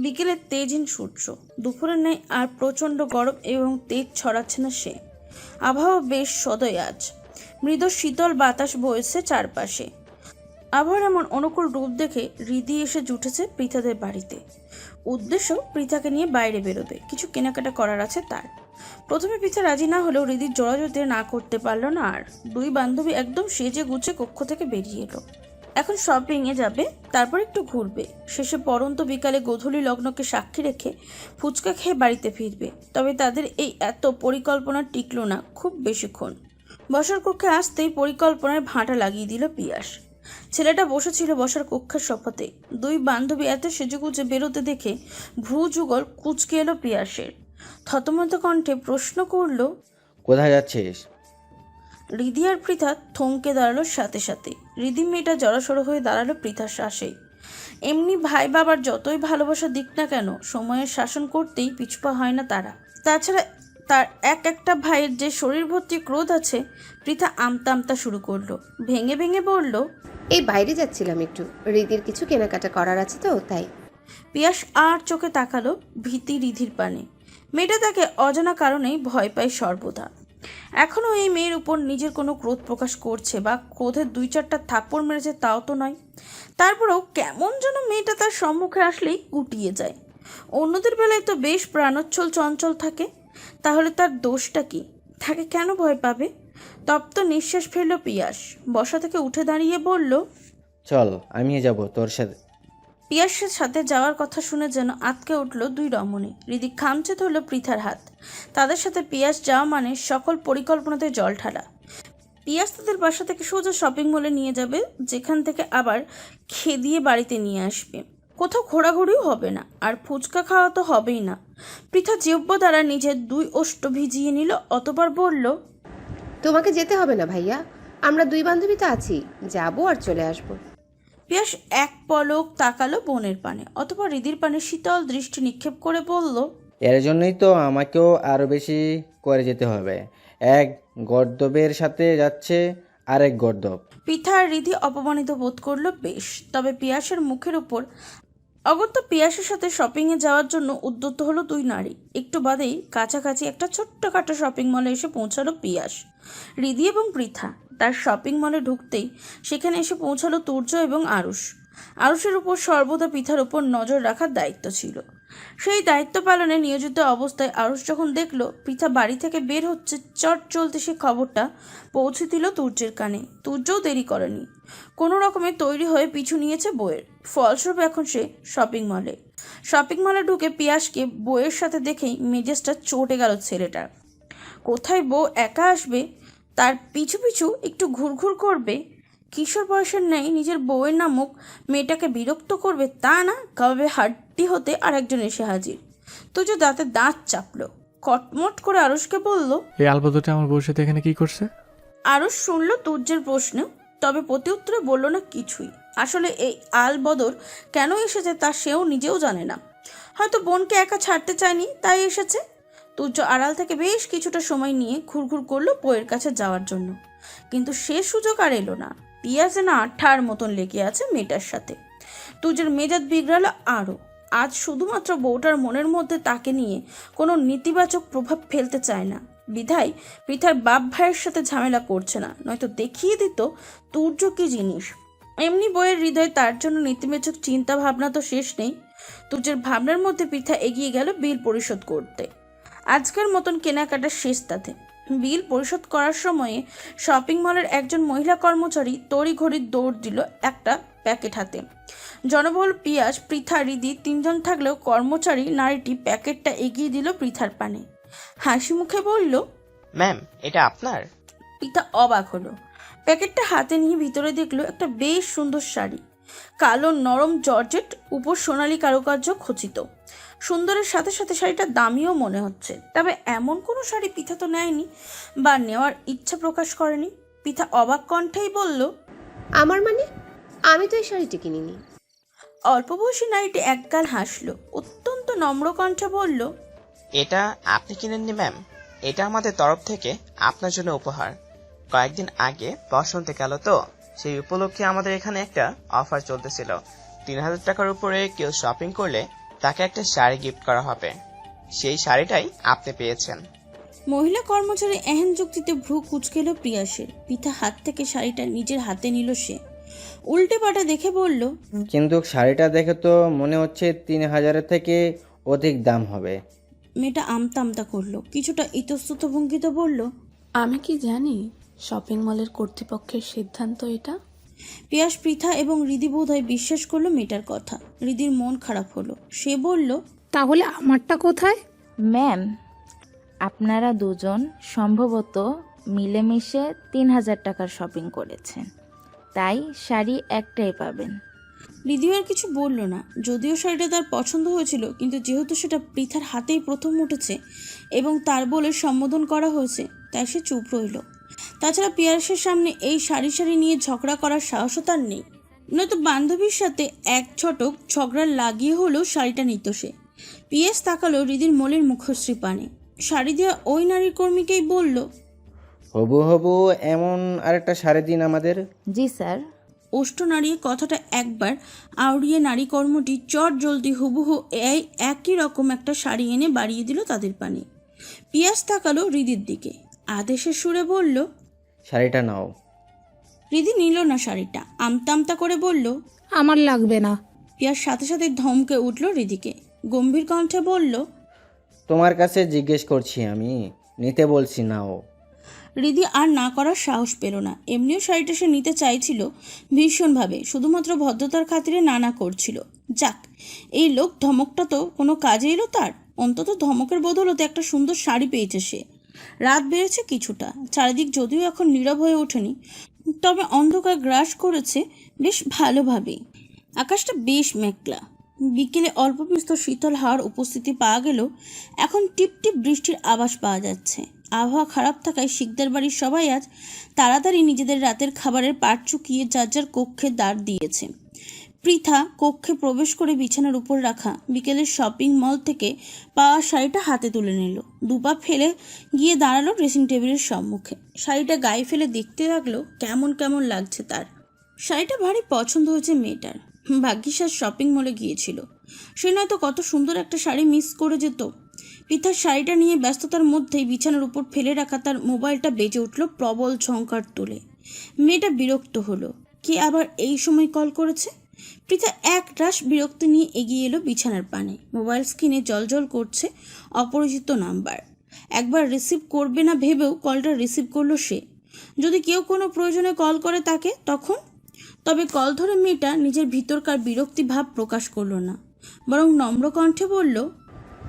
বিকেলে তেজহীন সূর্য, দুপুরের ন্যায় আর প্রচণ্ড গরম এবং তেজ ছড়াচ্ছে না সে। আবহাওয়া বেশ সদয় আজ, মৃদু শীতল বাতাস বইছে চারপাশে। আবহাওয়ার এমন অনুকূল রূপ দেখে রিদি এসে জুটেছে পৃথাদের বাড়িতে। উদ্দেশ্য পৃথাকে নিয়ে বাইরে বেরোবে, কিছু কেনাকাটা করার আছে তার। প্রথমে পৃথা রাজি না হলেও রিদির জোড়াজোড়িতে না করতে পারল না আর। দুই বান্ধবী একদম সেজে গুছে কক্ষ থেকে বেরিয়ে এলো। এখন শপিংয়ে যাবে, তারপর একটু ঘুরবে, শেষে পরন্ত বিকালে গোধূলি লগ্নকে সাক্ষী রেখে ফুচকা খেয়ে বাড়িতে ফিরবে। তবে তাদের এই এত পরিকল্পনা টিকল না খুব বেশিক্ষণ। বসার কক্ষে আসতেই পরিকল্পনার ভাঁটা লাগিয়ে দিল পিয়াস। ছেলেটা বসেছিল বসার কক্ষের সোফাতে। দুই বান্ধবী এত সেজেগুজে বেরোতে দেখে ভ্রু যুগল কুঁচকে এলো পিয়াসের। থতমত কণ্ঠে প্রশ্ন করল, কোথায় যাচ্ছিস? রিদি আর পৃথা থমকে দাঁড়ালো সাথে সাথে। রিদি মেয়েটা জড়সড়ো হয়ে দাঁড়ালো পৃথার শ্বাসেই। এমনি ভাই বাবার যতই ভালোবাসা দিক না কেন, সময়ের শাসন করতেই পিছপা হয় না তারা। তাছাড়া তার একটা ভাইয়ের যে শরীর ভর্তি ক্রোধ আছে। পৃথা আমতা আমতা শুরু করলো, ভেঙে ভেঙে বলল, এই বাইরে যাচ্ছিলাম একটু, রিদির কিছু কেনাকাটা করার আছে তো তাই। পিয়াস আর চোখে তাকালো ভীতি রিধির পানে। মেয়েটা তাকে অজানা কারণেই ভয় পায় সর্বদা। এখনও এই মেয়ের উপর নিজের কোনো ক্রোধ প্রকাশ করছে বা ক্রোধের দুই চারটা থাপ্পড় মেরেছে তাও তো নয়। তারপরেও কেমন যেন মেয়েটা তার সম্মুখে আসলেই গুটিয়ে যায়। অন্যদের বেলায় তো বেশ প্রাণোচ্ছল চঞ্চল থাকে, তাহলে তার দোষটা কি? তাকে কেন ভয় পাবে? তপ্ত নিঃশ্বাস ফেলল পিয়াস, বসা থেকে উঠে দাঁড়িয়ে বলল, চল আমিও যাব তোর সাথে। পিয়াসের সাথে যাওয়ার কথা শুনে যেন আটকে উঠল দুই রমণী। রিদি খামচে ধরল পৃথার হাত। তাদের সাথে পিয়াস যাওয়া মানে সকল পরিকল্পনাতে জল ঢালা। পিয়াস তাদের বাসা থেকে সোজা শপিং মলে নিয়ে যাবে, যেখান থেকে আবার খেদিয়ে বাড়িতে নিয়ে আসবে। কোথাও ঘোরাঘুরিও হবে না, আর ফুচকা খাওয়া তো হবেই না। পৃথা জিহ্ব দ্বারা নিজের দুই ওষ্ঠ ভিজিয়ে নিল, অতবার বলল, তোমাকে যেতে হবে না ভাইয়া, আমরা দুই বান্ধবী তো আছি, যাবো আর চলে আসবো। পিয়াস এক পলক তাকালো বোনের পানে, অতপর হৃদির পানে শীতল দৃষ্টি নিক্ষেপ করে বলল, এর জন্যই তো আমাকেও আরও বেশি করে যেতে হবে। এক গর্দবের সাথে যাচ্ছে আরেক গর্দব। পৃথা আর রিধি অপমানিত বোধ করলো বেশ। তবে পিয়াসের মুখের উপর অগত্যা পিয়াসের সাথে শপিংয়ে যাওয়ার জন্য উদ্যত হলো দুই নারী। একটু বাদেই কাছাকাছি একটা ছোট্টখাটো শপিং মলে এসে পৌঁছালো পিয়াস, রিধি এবং পৃথা। তার শপিং মলে ঢুকতেই সেখানে এসে পৌঁছালো তুর্য এবং আরুষ। আরুষের উপর সর্বদা পৃথার উপর নজর রাখার দায়িত্ব ছিল। সেই দায়িত্ব পালনে নিয়োজিত অবস্থায় আরুষ যখন দেখলো পৃথা বাড়ি থেকে বের হচ্ছে, চট চলতে সে খবরটা পৌঁছে দিল তুর্যের কানে। তুর্যও দেরি করেনি, কোনো রকমে তৈরি হয়ে পিছু নিয়েছে বইয়ের। ফলস্বরূপ এখন সে শপিং মলে ঢুকে পিয়াসকে বইয়ের সাথে দেখেই মেজাজটা চটে গেল ছেলেটার। কোথায় বউ একা আসবে, তার পিছু পিছু একটু ঘুরঘুর করবে, কিশোর বয়সের ন্যায় নিজের বউয়ের নামক মেয়েটাকে বিরক্ত করবে, তা না, কাবাবে হাড্ডি হতে আর একজন এসে হাজির। তুজো দাঁতে দাঁত চাপলো, কটমট করে আরুষকে বলল, এই আলবদরটা আমার বউর সাথে এখানে কি করছে? আরুষ শুনল তুর্যের প্রশ্ন, তবে প্রতি উত্তরে বলল না কিছুই। আসলে এই আলবদর কেন এসেছে তা সেও নিজেও জানে না। হয়তো বোনকে একা ছাড়তে চায়নি, তাই এসেছে। তুর্য আড়াল থেকে বেশ কিছুটা সময় নিয়ে ঘুরঘুর করলো বইয়ের কাছে যাওয়ার জন্য, কিন্তু সে সুযোগ আর এলো না। পিয়াস যেন আঠার মতন লেগে আছে মেয়েটার সাথে। তুর্যের মেজাজ বিগড়ালো আরও। আজ শুধুমাত্র বউটার মনের মধ্যে তাকে নিয়ে কোনো নেতিবাচক প্রভাব ফেলতে চায় না বিধায় পৃথার বাপ ভাইয়ের সাথে ঝামেলা করছে না, নয়তো দেখিয়ে দিত তুর্য কি জিনিস। এমনি বইয়ের হৃদয়ে তার জন্য নেতিবাচক চিন্তা ভাবনা তো শেষ নেই। তুর্যের ভাবনার মধ্যে পৃথা এগিয়ে গেল বিল পরিশোধ করতে। আজকের মতন কেনাকাটা শেষ তাতে। বিল পরিশোধ করার সময়ে শপিং মলের একজন মহিলা কর্মচারী তড়িঘড়ি দৌড় দিল একটা প্যাকেট হাতে। জনবহুল পিয়াস, পৃথা, রিদি তিনজন থাকলেও কর্মচারী নারীটি প্যাকেটটা এগিয়ে দিল পৃথার পানে। হাসি মুখে বলল, ম্যাম, এটা আপনার? পৃথা অবাক হলো। প্যাকেটটা হাতে নিয়ে ভিতরে দেখলো একটা বেশ সুন্দর শাড়ি, কালো নরম জর্জেট, উপর সোনালী কারুকার্য খচিত। সুন্দরের সাথে সাথে শাড়িটা দামিও মনে হচ্ছে। তবে এমন কোনো শাড়ি পৃথা তো নেয়নি বা নেওয়ার ইচ্ছা প্রকাশ করেনি। পৃথা অবাক কণ্ঠেই বলল, আমার মানে, আমি তো এই শাড়িটি কিনিনি। অল্প বয়সী নারীটি একগাল হাসলো, অত্যন্ত নম্র কণ্ঠে বলল, এটা আপনি কিনেননি ম্যাম, এটা আমাদের তরফ থেকে আপনার জন্য উপহার। কয়েকদিন আগে বসন্তে গেল তো, সেই উপলক্ষে আমাদের এখানে একটা অফার চলতেছিল। 3000 টাকার উপরে কেউ শপিং করলে তাকে একটা শাড়ি গিফট করা হবে। সেই শাড়িটাই আপনি পেয়েছেন। মহিলা কর্মচারী এহেন যুক্তিতে ভ্রু কুঁচকেল প্রিয়াসের। পিতা হাত থেকে শাড়িটা নিজের হাতে নিল সে। উল্টে পাটা দেখে বলল, কিন্তু শাড়িটা দেখে তো মনে হচ্ছে 3000-এর থেকে অধিক দাম হবে। মেয়েটা আমতা আমতা করলো, কিছুটা ইতস্তত ভঙ্গিতে বলল, আমি কি জানি শপিং মলের কর্তৃপক্ষের সিদ্ধান্ত এটা? পিয়াস, পৃথা এবং হৃদি বোধহয় বিশ্বাস করলো মেয়েটার কথা। হৃদির মন খারাপ হলো। সে বলল, তাহলে আমারটা কোথায়? ম্যাম, আপনারা দুজন সম্ভবত মিলেমিশে 3000 টাকার শপিং করেছেন, তাই শাড়ি একটাই পাবেন। হৃদিও আর কিছু বলল না। যদিও শাড়িটা তার পছন্দ হয়েছিল, কিন্তু যেহেতু সেটা পৃথার হাতেই প্রথম উঠেছে এবং তার বলে সম্বোধন করা হয়েছে, তাই সে চুপ রইল। তাছাড়া পিয়াসের সামনে এই শাড়ি নিয়ে ঝগড়া করার সাহসও তার নেই। নয়তো বান্ধবীর সাথে এক ছটক ঝগড়া লাগিয়ে হলেও শাড়িটা নিত সে। পিয়াস তাকালো হৃদির মলের মুখশ্রী পানে। শাড়ি দেওয়া ওই নারীর কর্মীকেই বলল, হবু হবু এমন আরেকটা শাড়ি দিন আমাদের। জি স্যার। ওষ্ঠ নাড়িয়ে কথাটা একবার আউড়িয়ে নারী কর্মটি চট জলদি হুবহু এই একই রকম একটা শাড়ি এনে বাড়িয়ে দিল তাদের পানে। পিয়াস তাকালো হৃদির দিকে, আদেশের সুরে বলল, শাড়িটা নাও। হৃদি নিল না শাড়িটা, আমতা আমতা করে বলল, আমার লাগবে না। পিয়াস সাথে সাথে ধমকে উঠল হৃদিকে। গম্ভীর কণ্ঠে বলল, তোমার কাছে জিজ্ঞেস করছি আমি, নিতে বলছি নাও। হৃদি আর না করার সাহস পেল না। এমনিও শাড়িটা সে নিতে চাইছিল ভীষণভাবে, শুধুমাত্র ভদ্রতার খাতিরে না করছিল। যাক, এই লোক ধমকটা তো কোনো কাজে এলো তার। অন্তত ধমকের বদলতে একটা সুন্দর শাড়ি পেয়েছে সে। রাত বেড়েছে কিছুটা, চারিদিক যদিও এখন নীরব হয়ে ওঠেনি, তবে অন্ধকার গ্রাস করেছে বেশ ভালোভাবেই। আকাশটা বেশ মেঘলা। বিকেলে অল্প বিস্তর শীতল হাওয়ার উপস্থিতি পাওয়া গেলেও এখন টিপ টিপ বৃষ্টির আভাস পাওয়া যাচ্ছে। আবহাওয়া খারাপ থাকায় শিকদার বাড়ির সবাই আজ তাড়াতাড়ি নিজেদের রাতের খাবারের পাট চুকিয়ে যার যার কক্ষে দ্বার দিয়েছে। পৃথা কক্ষে প্রবেশ করে বিছানার উপর রাখা বিকেলের শপিং মল থেকে পাওয়া শাড়িটা হাতে তুলে নিল। দুপা ফেলে গিয়ে দাঁড়ালো ড্রেসিং টেবিলের সম্মুখে। শাড়িটা গায়ে ফেলে দেখতে লাগলো কেমন কেমন লাগছে তার। শাড়িটা ভারী পছন্দ হয়েছে মেয়েটার। ভাগ্যিস আজ শপিং মলে গিয়েছিল, সে নয়তো কত সুন্দর একটা শাড়ি মিস করে যেত। পৃথার শাড়িটা নিয়ে ব্যস্ততার মধ্যেই বিছানার উপর ফেলে রাখা তার মোবাইলটা বেজে উঠল প্রবল ঝংকার তুলে। মেয়েটা বিরক্ত হলো, কে আবার এই সময় কল করেছে। পৃথা এক রাশ বিরক্তি নিয়ে এগিয়ে এলো বিছানার পানে। মোবাইল স্ক্রিনে জলজল করছে অপরিচিত নাম্বার। একবার রিসিভ করবে না ভেবেও কলটা রিসিভ করলো সে। যদি কেউ কোনো প্রয়োজনে কল করে তাকে তখন, তবে কল ধরে মেয়েটা নিজের ভিতরকার বিরক্তি ভাব প্রকাশ করলো না, বরং নম্র কণ্ঠে বলল,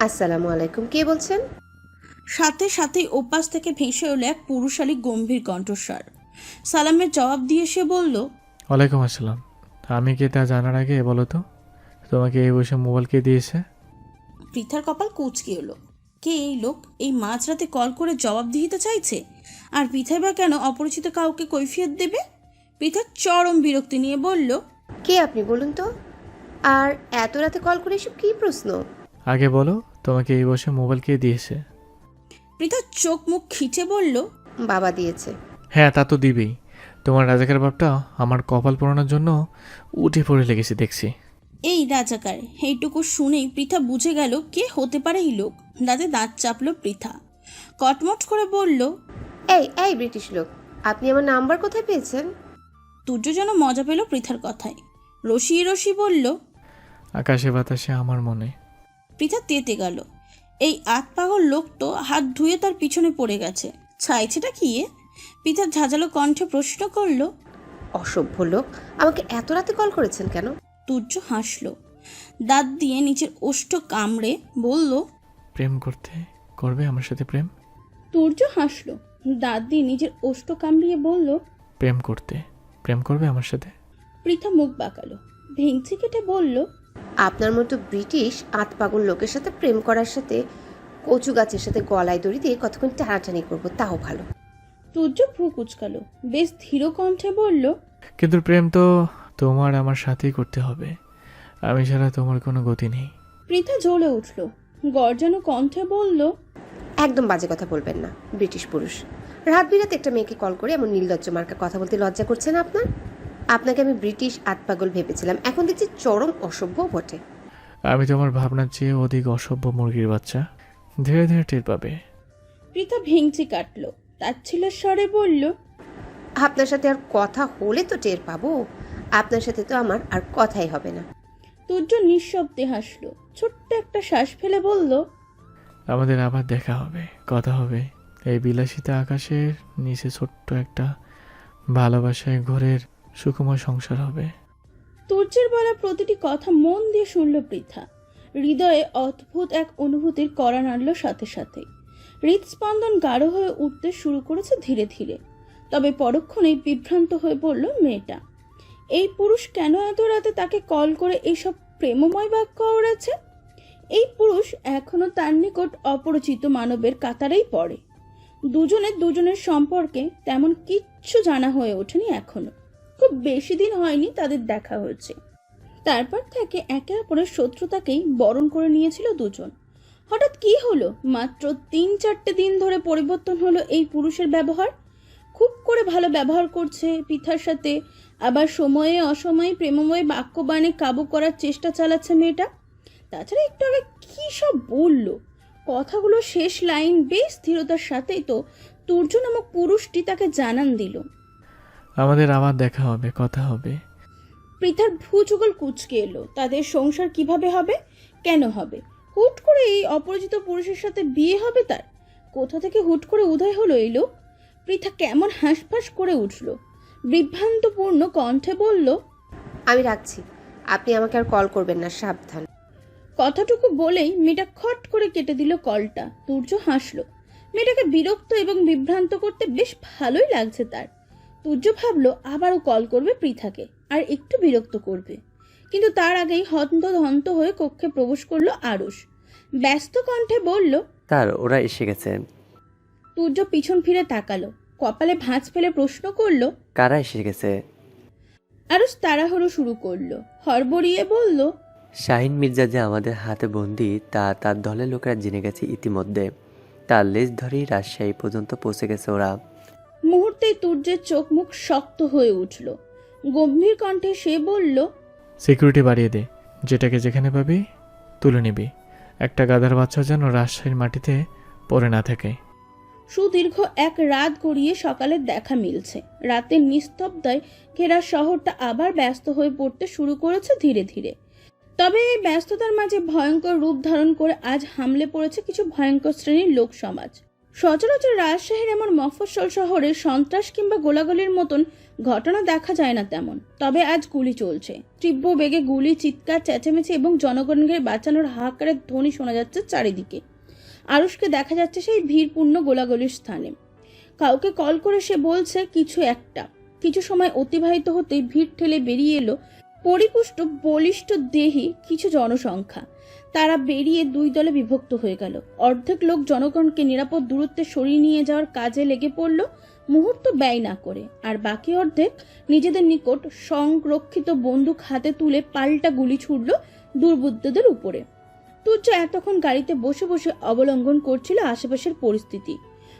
আসসালামু আলাইকুম, কে বলছেন? সাথে সাথেই ওপাশ থেকে ভেসে এলো এক পুরুষালী গম্ভীর কণ্ঠস্বর। সালামের জবাব দিয়ে সে বলল, ওয়ালাইকুম আসসালাম। আমি কে তা জানার আগে বলো তো, তোমাকে এই বসে মোবাইল কে দিয়েছে? পৃথার কপাল কুঁচকে এলো। কে এই লোক? এই মাঝরাতে কল করে জবাব দিতে চাইছে? আর পৃথাই বা কেন অপরিচিত কাউকে কৈফিয়ত দেবে? পৃথা চরম বিরক্তি নিয়ে বলল, কে আপনি বলুন তো? আর এত রাতে কল করে এসব কী প্রশ্ন? আগে বলো, তোমাকে এই বসে মোবাইল কে দিয়েছে? পৃথা চোখ মুখ খিচে বলল, বাবা দিয়েছে। হ্যাঁ, তা তো দিবেই। তোমার রাজাকার বাপটা আমার কপাল পোড়ানোর জন্য উঠে পড়ে লেগেছে দেখছি। এই রাজাকার। এইটুকু শুনেই পৃথা বুঝে গেল কে হতে পারে এই লোক। দাঁতে দাঁত চাপল পৃথা, কটমট করে বলল, এই এই ব্রিটিশ লোক, আপনি আমার নাম্বার কোথায় পেয়েছেন? তুর্য যেন মজা পেল পৃথার কথায়। রসিয়ে রসি বলল, আকাশে বাতাসে আমার মনে। পৃথা তেতে গেল। এই আত পাগল লোক তো হাত ধুয়ে তার পিছনে পড়ে গেছে। চাইছেটা কি এ? পৃথা ঝাঁঝালো কণ্ঠে প্রশ্ন করল, অসভ্য লোক, আমাকে এত রাতে কল করেছেন কেন? তুর্য হাসল, দাঁত দিয়ে নিচের ওষ্ঠ কামড়ে বলল, প্রেম করবে আমার সাথে প্রেম? তুর্য হাসল, দাঁত দিয়ে নিজের ওষ্ঠ কামড়িয়ে বলল, প্রেম করবে আমার সাথে? পৃথা মুখ বাঁকালো, ভেঙচি কেটে বলল, আপনার মতো ব্রিটিশ আতপাগল লোকের সাথে প্রেম করার সাথে কচু গাছের সাথে গলায় দড়ি দিয়ে কতক্ষণ টানাটানি করবো, তাও ভালো। তুর্য ভ্রু কুচকালো, বেশ ধীর কণ্ঠে বলল, কিন্তু প্রেম তো তোমার আমার সাথেই করতে হবে, আমি ছাড়া তোমার কোনো গতি নেই। পৃথা জ্বলে উঠল, গর্জানো কণ্ঠে বলল, একদম বাজে কথা বলবেন না ব্রিটিশ পুরুষ। রাত বিরাতে একটা মেয়েকে কল করে এমন নির্লজ্জ মার্কা কথা বলতে লজ্জা করছে না আপনার? আপনাকে আমি ব্রিটিশ আতপাগল ভেবেছিলাম, এখন দেখছি চরম অসভ্য বটে। আমি তোমার ভাবনার চেয়ে অধিক অসভ্য মুরগির বাচ্চা। ধীরে ধীরে টের পাবে। পৃথা ভেঙচি কাটলো, তাচ্ছিল্যের স্বরে বলল, আপনার সাথে আর কথা হলে তো টের পাবো, আপনার সাথে তো আমার আর কথাই হবে না। তুর্য নিঃশব্দে হাসলো, ছোট্ট একটা শ্বাস ফেলে বলল, আমাদের আবার দেখা হবে, কথা হবে। এই বিলাসিতা আকাশের নিচে ছোট্ট একটা ভালোবাসায় ঘরের সুকুমার সংসার হবে। তুর্যের বলা প্রতিটি কথা মন দিয়ে শুনল পৃথা। হৃদয়ে অদ্ভুত এক অনুভূতির কড়া নাড়ল সাথে সাথে। হৃদস্পন্দন গাঢ় হয়ে উঠতে শুরু করেছে ধীরে ধীরে। তবে পরক্ষণেই বিভ্রান্ত হয়ে পড়ল মেয়েটা। এই পুরুষ কেন এত রাতে তাকে কল করে এইসব প্রেমময় বাক্য ওড়াচ্ছে? এই পুরুষ এখনো তার নিকট অপরিচিত মানবের কাতারেই পড়ে। দুজনের সম্পর্কে তেমন কিচ্ছু জানা হয়ে ওঠেনি এখনো। খুব বেশি দিন হয়নি তাদের দেখা হয়েছে। তারপর থেকে একে অপরের শত্রুতাকেই বরণ করে নিয়েছিল দুজন। হঠাৎ কি হলো? মাত্র 3-4 দিন ধরে পরিবর্তন হলো এই পুরুষের ব্যবহার। খুব করে ভালো ব্যবহার করছে পৃথার সাথে, আবার সময়ে অসময়ে প্রেমময় বাক্যবাণে কাবু করার চেষ্টা চালাচ্ছে মেয়েটা। তাছাড়া একটু আগে কি সব বললো, কথাগুলো শেষ লাইন বেশ স্থিরতার সাথেই তো তুর্য নামক পুরুষটি তাকে জানান দিল, আমাদের আবার দেখা হবে, কথা হবে। পৃথার ভ্রু যুগল কুঁচকে এলো। তাদের সংসার কিভাবে হবে, কেন হবে? হুট করে এই অপরিচিত পুরুষের সাথে বিয়ে হবে তার? কোথা থেকে হুট করে উদয় হলো এই লোক? পৃথা কেমন হাঁসফাঁস করে উঠল, বিভ্রান্তপূর্ণ কণ্ঠে বলল, আমি রাখছি, আপনি আমাকে আর কল করবেন না, সাবধান। কথাটুকু বলেই মেয়েটা খট করে কেটে দিল কলটা। তুর্য হাসলো। মেয়েটাকে বিরক্ত এবং বিভ্রান্ত করতে বেশ ভালোই লাগছে তার। তুর্য ভাবলো আবারও কল করবে পৃথাকে, আর একটু বিরক্ত করবে। কিন্তু তার আগেই হন্তদন্ত হয়ে কক্ষে প্রবেশ করলো আরুষ। ব্যস্ত কণ্ঠে বলল, স্যার ওরা এসে গেছে। তুর্য পিছন ফিরে তাকালো, কপালে ভাঁজ ফেলে প্রশ্ন করলো, কারা এসে গেছে? আরুষ তাড়াহুড়ো শুরু করলো, হড়বড়িয়ে বলল, শাহিন মির্জা যে আমাদের হাতে বন্দি তা তার দলের লোকেরা জেনে গেছে ইতিমধ্যে। তার লেজ ধরেই রাজশাহী পর্যন্ত পৌঁছে গেছে ওরা। মুহূর্তেই তুর্যের চোখ মুখ শক্ত হয়ে উঠল। গম্ভীর কণ্ঠে সে বলল, সিকিউরিটি বাড়িয়ে দে, যেটাকে যেখানে পাবি তুলে নিবি। একটা গাধার বাচ্চা যেন রাজশাহীর মাটিতে পড়ে না থাকে। সুদীর্ঘ এক রাত গড়িয়ে সকালের দেখা মিলছে। রাতের নিস্তব্ধতায় ঘেরা শহরটা আবার ব্যস্ত হয়ে পড়তে শুরু করেছে ধীরে ধীরে। তবে এই ব্যস্ততার মাঝে ভয়ঙ্কর রূপ ধারণ করে আজ হামলে পড়েছে কিছু ভয়ঙ্কর শ্রেণীর লোক সমাজ। সচরাচর রাজশাহীর এমন মফস্বল শহরে সন্ত্রাস কিংবা গোলাগুলির মতন ঘটনা দেখা যায় না তেমন। তবে আজ গুলি চলছে, তীব্র বেগে গুলি, চিৎকার, চেঁচামেচি এবং জনগণকে বাঁচানোর হাহাকারের ধ্বনি শোনা যাচ্ছে চারিদিকে। আরুষকে দেখা যাচ্ছে সেই ভিড়পূর্ণ গোলাগুলির স্থানে। কাউকে কল করে সে বলছে কিছু একটা। কিছু সময় অতিবাহিত হতেই ভিড় ঠেলে বেরিয়ে এলো পরিপুষ্ট বলিষ্ঠ দেহী কিছু জনসংখ্যা। তারা বেরিয়ে দুই দলে বিভক্ত হয়ে গেল। অর্ধেক লোক জনগণকে নিরাপদ দূরত্বে সরিয়ে নিয়ে যাওয়ার কাজে লেগে পড়ল মুহূর্ত ব্যয় না করে, আর বাকি অর্ধেক নিজেদের নিকট সংরক্ষিত বন্দুক হাতে তুলে পাল্টা গুলি ছুড়ল দুর্বৃত্তদের উপরে। তুর্য এতক্ষণ গাড়িতে বসে বসে অবলম্বন করছিল আশেপাশের পরিস্থিতি।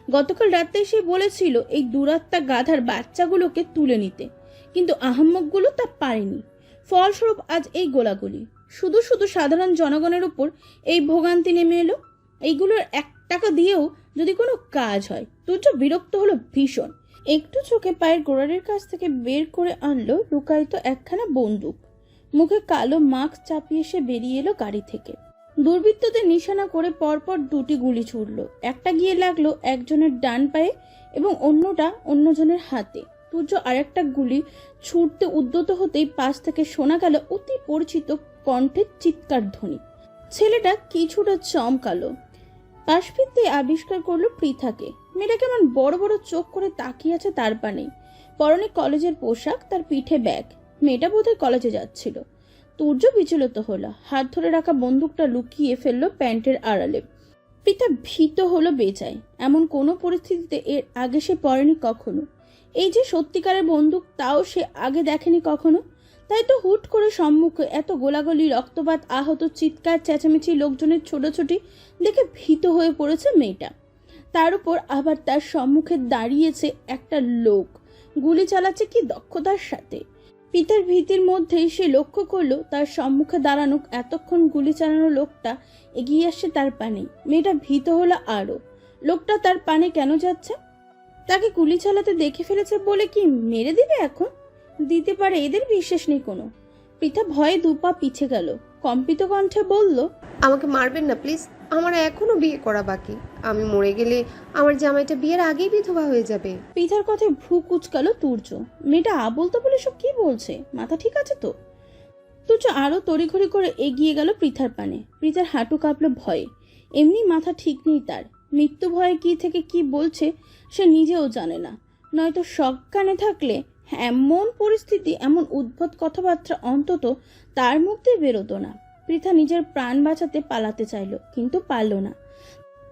গতকাল রাতে সে বলেছিল এই দুরাত্মা গাধার বাচ্চাগুলোকে তুলে নিতে, কিন্তু আহাম্মকগুলো তা পারেনি। ফলস্বরূপ আজ এই গোলাগুলি। শুধু শুধু সাধারণ জনগণের উপর এই ভোগান্তি নেমে এলো। এইগুলোর 1 টাকা দিয়েও যদি কোনো কাজ হয়। তুর্য বিরক্ত হলো ভীষণ। একটু চোখে পায়ের গোড়ালির কাছ থেকে বের করে আনলো লুকায়িত একখানা বন্দুক। মুখে কালো মাস্ক চাপিয়ে সে বেরিয়ে এলো গাড়ি থেকে। দুর্বৃত্তদের নিশানা করে পরপর 2টি গুলি ছুড়ল। একটা গিয়ে লাগলো একজনের ডান পায়ে এবং অন্যটা অন্যজনের হাতে। তুর্য আরেকটা গুলি ছুটতে উদ্যত হতেই পাশ থেকে শোনা গেল অতি পরিচিত কণ্ঠের চিৎকার ধ্বনি। ছেলেটা কিছুটা চমকালো। পাশ ফিরতে আবিষ্কার করলো পৃথাকে। মেয়েটা কেমন বড় বড় চোখ করে তাকিয়ে আছে তার পানে। পরনে কলেজের পোশাক, তার পিঠে ব্যাগ। মেয়েটা বোধহয় কলেজে যাচ্ছিল। তুর্য বিচলিত হলো, হাত ধরে রাখা বন্দুকটা লুকিয়ে ফেললো প্যান্টের আড়ালে। পৃথা ভীত হলো বেজায়। এমন কোনো পরিস্থিতিতে এর আগে সে পড়েনি কখনো। এই যে সত্যিকারের বন্দুক, তাও সে আগে দেখেনি কখনো। তাই তো হুট করে সম্মুখে এত গোলাগুলি, রক্তপাত, আহত, চিৎকার, চেঁচামেচি, লোকজনের ছোটাছুটি দেখে ভীত হয়ে পড়েছে মেয়েটা। তার উপর আবার তার সম্মুখে দাঁড়িয়েছে একটা লোক, গুলি চালাচ্ছে কি দক্ষতার সাথে। পিতার ভীতির মধ্যেই সে লক্ষ্য করলো তার সম্মুখে দাঁড়ানো এতক্ষণ গুলি চালানো লোকটা এগিয়ে আসছে তার পানে। মেয়েটা ভীত হলো আরো। লোকটা তার পানে কেন যাচ্ছে? তাকে গুলি চালাতে দেখে ফেলেছে বলে কি মেরে দিবে এখন? দিতে পারে, এদের বিশ্বাস নেই কোনো। পৃথা ভয়ে দুপা পিছে গেল, কম্পিত কণ্ঠে বলল, আমাকে মারবেন না প্লিজ, আমার এখনো বিয়ে করা বাকি। আমি মরে গেলে আমার জামাইটা বিয়ের আগেই বিধবা হয়ে যাবে। পৃথার কথায় ভ্রু কুচকালো তুর্য। মেয়েটা আবল তো বলে সব কি বলছে, মাথা ঠিক আছে তো? তুর্য আরো তড়িঘড়ি করে এগিয়ে গেল পৃথার পানে। পৃথার হাঁটু কাঁপলো ভয়ে। এমনি মাথা ঠিক নেই তার। মৃত্যু ভয়ে কি থেকে কি বলছে সে নিজেও জানে না। নয়তো সব কানে থাকলে এমন পরিস্থিতি, এমন উদ্ভট কথাবার্তা অন্তত তার মুখ দিয়ে বেরোতো না। পৃথা নিজের প্রাণ বাঁচাতে পালাতে চাইল, কিন্তু পারল না।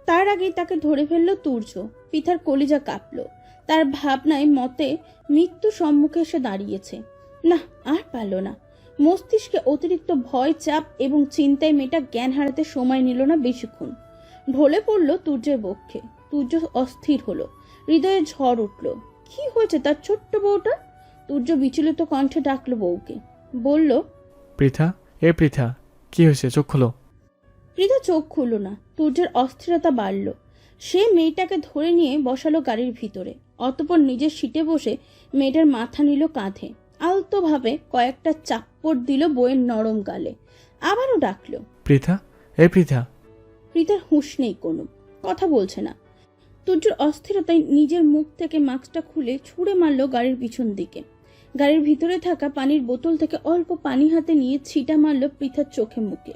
তার আগেই তাকে ধরে ফেললো তুর্য। পৃথার কলিজা কাঁপলো। তার ভাবনায় মতে মৃত্যু সম্মুখে এসে দাঁড়িয়েছে। না, আর পারল না। মস্তিষ্কে অতিরিক্ত ভয়, চাপ এবং চিন্তায় মেয়েটা জ্ঞান হারাতে সময় নিল না বেশিক্ষণ। ঢলে পড়ল তুর্যের বক্ষে। তুর্য অস্থির হলো, হৃদয়ে ঝড় উঠল। কি হয়েছে তার ছোট্ট বউটা? তুর্য বিচলিত কণ্ঠে ডাকলো বউকে, বলল, পৃথা, এ পৃথা, কি হয়েছে? চোখ খোলো। পৃথা চোখ খুলল না। তুর্যের অস্থিরতা বাড়ল। সে মেয়েটাকে ধরে নিয়ে বসালো গাড়ির ভিতরে। অতঃপর নিজের সিটে বসে মেয়েটার মাথা নিল কাঁধে। আলতোভাবে কয়েকটা চাপ্পড় দিল বইয়ের নরম গালে। আবারও ডাকলো, পৃথা, এ পৃথা। পৃথার হুঁশ নেই কোনো, কথা বলছে না। তুর্যর অস্থিরতায় নিজের মুখ থেকে মাস্কটা খুলে ছুঁড়ে মারল গাড়ির পিছন দিকে। গাড়ির ভিতরে থাকা পানির বোতল থেকে অল্প পানি হাতে নিয়ে ছিটা মারল পৃথার চোখে মুখে।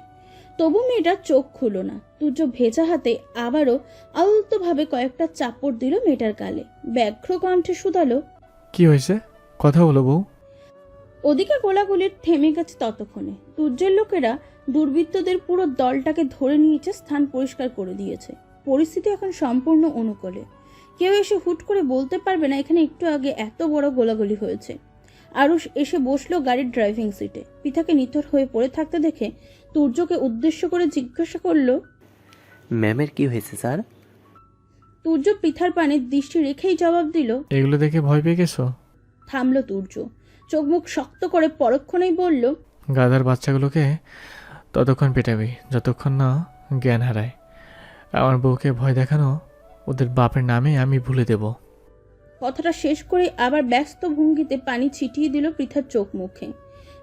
তবু মেয়েটার চোখ খুলো না। তুর্য ভেজা হাতে আবারও আলতোভাবে কয়েকটা চাপড় দিল মেয়েটার গালে। ব্যগ্র কণ্ঠে শুধালো, কি হয়েছে? কথা বলো বউ। ওদিকে গোলাগুলির থেমে গেছে ততক্ষণে। তুর্যের লোকেরা দুর্বৃত্তদের পুরো দলটাকে ধরে নিয়েছে, স্থান পরিষ্কার করে দিয়েছে। পরিস্থিতি এখন সম্পূর্ণ অনুকূলে। কেউ এসে হুট করে বলতে পারবে না এখানে একটু আগে এত বড় গোলাগুলি হয়েছে। আরুষ এসে বসলো গাড়ির ড্রাইভিং সিটে। পৃথাকে নিথর হয়ে পড়ে থাকতে দেখে তুর্যকে উদ্দেশ্য করে জিজ্ঞাসা করলো, ম্যামের কি হয়েছে স্যার? তুর্য পৃথার পানে দৃষ্টি রেখেই জবাব দিল, এগুলো দেখে ভয় পেয়ে গেছো? থামলো তুর্য, চোখ মুখ শক্ত করে পরক্ষণেই বলল, গাধার বাচ্চাগুলোকে ততক্ষণ পেটাবি যতক্ষণ না জ্ঞান হারায়। আমার বউকে ভয় দেখানো ওদের বাপের নামে আমি ভুলে দেব। কথাটা শেষ করে আবার ব্যস্ত ভঙ্গিতে পানি ছিটিয়ে দিল পৃথার চোখ মুখে।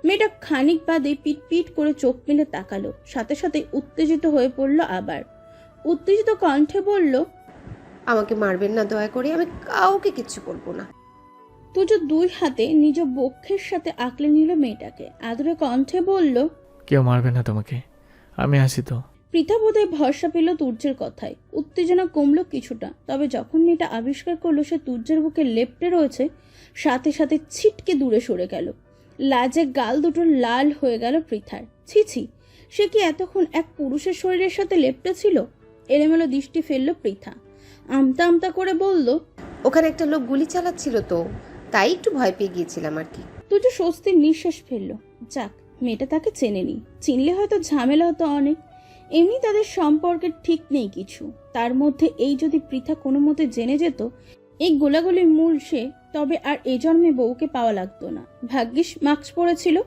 মেয়েটা খানিক বাদে পিট পিট করে চোখ মেলে তাকালো, সাথে সাথে উত্তেজিত হয়ে পড়ল আবার। উত্তেজিত কণ্ঠে বলল, আমাকে মারবেন না দয়া করে, আমি কাউকে কিচ্ছু বলবো না। তুর্য দুই হাতে নিজ বক্ষের সাথে আঁকলে নিল মেয়েটাকে। আদরে কণ্ঠে বলল, কেউ মারবে না তোমাকে, আমি আসি তো। পৃথা বোধহয় ভরসা পেল তুর্যের কথায়। উত্তেজনা কমলো কিছুটা। তবে যখন মেয়েটা আবিষ্কার করলো সে তুর্যের বুকে লেপ্টে রয়েছে, সাথে সাথে ছিটকে দূরে সরে গেল। লাজে গাল দুটো লাল হয়ে গেল পৃথার। ছি ছি, সে কি এতক্ষণ এক পুরুষের শরীরের সাথে লেপ্টে ছিল? এলোমেলো দৃষ্টি ফেললো পৃথা। আমতা আমতা করে বলল, ওখানে একটা লোক গুলি চালাচ্ছিল তো, তাই একটু ভয় পেয়ে গিয়েছিলাম আর কি। তুর্য স্বস্তির নিঃশ্বাস ফেললো। যাক, মেয়েটা তাকে চেনেনি। চিনলে হয়তো ঝামেলা হতো অনেক। এমনি তাদের সম্পর্কের ঠিক নেই কিছু। তার মধ্যে এই যদি পৃথা কোনো মতে জেনে যেত এই গোলাগুলির মূল সে, তবে আর এ জন্মে বউকে পাওয়া লাগতো না। ভাগ্যিস মাস্ক পরেছিল।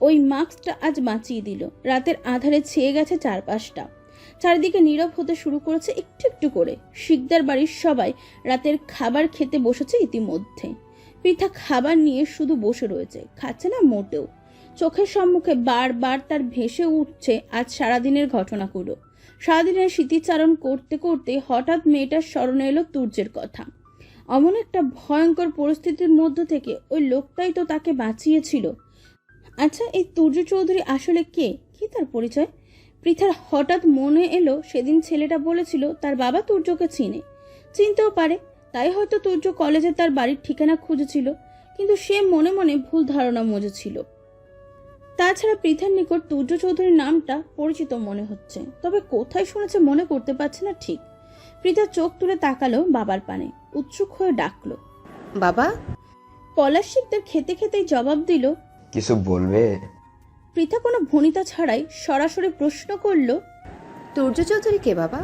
ওই মাস্কটা আজ বাঁচিয়ে দিল। রাতের আধারে ছেয়ে গেছে চারপাশটা। চারিদিকে নীরব হতে শুরু করেছে একটু একটু করে। শিকদার বাড়ির সবাই রাতের খাবার খেতে বসেছে ইতিমধ্যে। পৃথা খাবার নিয়ে শুধু বসে রয়েছে, খাচ্ছে না মোটেও। চোখের সম্মুখে বারবার তার ভেসে উঠছে আজ সারাদিনের ঘটনাগুলো। সারাদিনের স্মৃতিচারণ করতে করতে হঠাৎ মেয়েটার স্মরণে এলো তুর্যের কথা। অমন একটা ভয়ঙ্কর পরিস্থিতির মধ্য থেকে ওই লোকটাই তো তাকে বাঁচিয়েছিল। আচ্ছা, এই তুর্য চৌধুরী আসলে কে? কি তার পরিচয়? পৃথার হঠাৎ মনে এলো সেদিন ছেলেটা বলেছিল তার বাবা তুর্যকে চিনে। চিনতেও পারে, তাই হয়তো তুর্য কলেজে তার বাড়ির ঠিকানা খুঁজেছিল। কিন্তু সে মনে মনে ভুল ধারণা মজেছিল। তাছাড়া পৃথার নিকট তুর্য চৌধুরীর নামটা পরিচিত মনে হচ্ছে, তবে কোথায় শুনেছে মনে করতে পারছে না ঠিক। পৃথা চোখ তুলে তাকালো বাবার পানে, উৎসুক হয়ে ডাকলো, বাবা। পলাশ শিকদার খেতে খেতেই জবাব দিল, কিছু বলবে? পৃথা কোনো ভনিতা ছাড়াই সরাসরি প্রশ্ন করল, তুর্য চৌধুরী কে বাবা?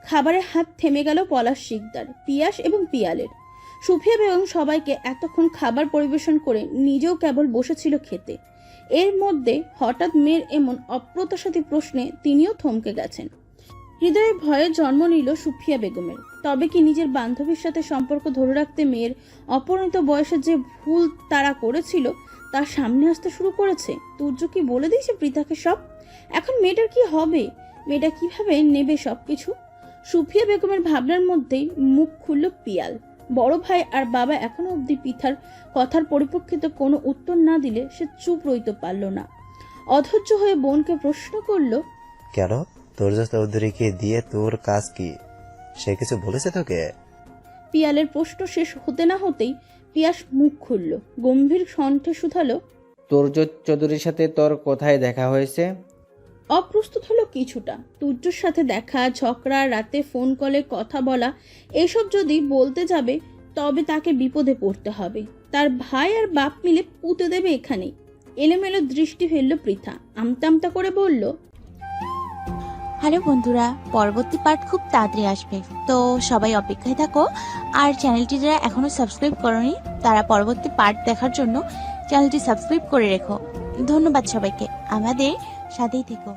খাবারের হাত থেমে গেল পলাশ শিকদার, পিয়াস এবং পিয়ালের। সুফিয়া বেগম সবাইকে এতক্ষণ খাবার পরিবেশন করে নিজেও কেবল বসেছিল খেতে। এর মধ্যে হঠাৎ মেয়ের এমন অপ্রত্যাশিত প্রশ্নে তিনিও থমকে গেছেন। হৃদয়ে ভয়ে জন্ম নিল সুফিয়া বেগমের। তবে কি নিজের বান্ধবীর সাথে সম্পর্ক ধরে রাখতে মেয়ের অপরিণত বয়সে যে ভুল তারা করেছিল তার সামনে আসতে শুরু করেছে? তুর্য কি বলে দিয়েছে পৃথাকে সব? এখন মেয়েটার কি হবে? মেয়েটা কিভাবে নেবে সবকিছু? সুফিয়া বেগমের ভাবনার মধ্যেই মুখ খুলল পিয়াল। বড় ভাই আর বাবা এখনো অবধি পৃথার কথার পরিপ্রেক্ষিতে কোনো উত্তর না দিলে সে চুপ রইতে পারল না। অধৈর্য হয়ে বোনকে প্রশ্ন করল, কেন? তুর্য চৌধুরীকে দিয়ে তোর কাজ কি? সে কিছু বলেছে তোকে? পিয়ালের প্রশ্ন শেষ হতে না হতেই পিয়াস মুখ খুলল, গম্ভীর কণ্ঠে শুধালো, তুর্য চৌধুরীর সাথে তোর কোথায় দেখা হয়েছে? অপ্রস্তুত হলো কিছুটা। তুর্যর সাথে দেখা, ঝগড়া, রাতে ফোন কলে কথা বলা, এসব যদি বলতে যাবে তবে তাকে বিপদে পড়তে হবে। তার ভাই আর বাপ মিলে পুঁতে দেবে এখানেই। এলোমেলো দৃষ্টি ফেলল পৃথা, আমতা আমতা করে বলল, হ্যালো বন্ধুরা, পরবর্তী পার্ট খুব তাড়াতাড়ি আসবে, তো সবাই অপেক্ষায় থাকো। আর চ্যানেলটি যারা এখনো সাবস্ক্রাইব করনি তারা পরবর্তী পার্ট দেখার জন্য চ্যানেলটি সাবস্ক্রাইব করে রেখো। ধন্যবাদ সবাইকে, আমাদের সাথেই থেকো।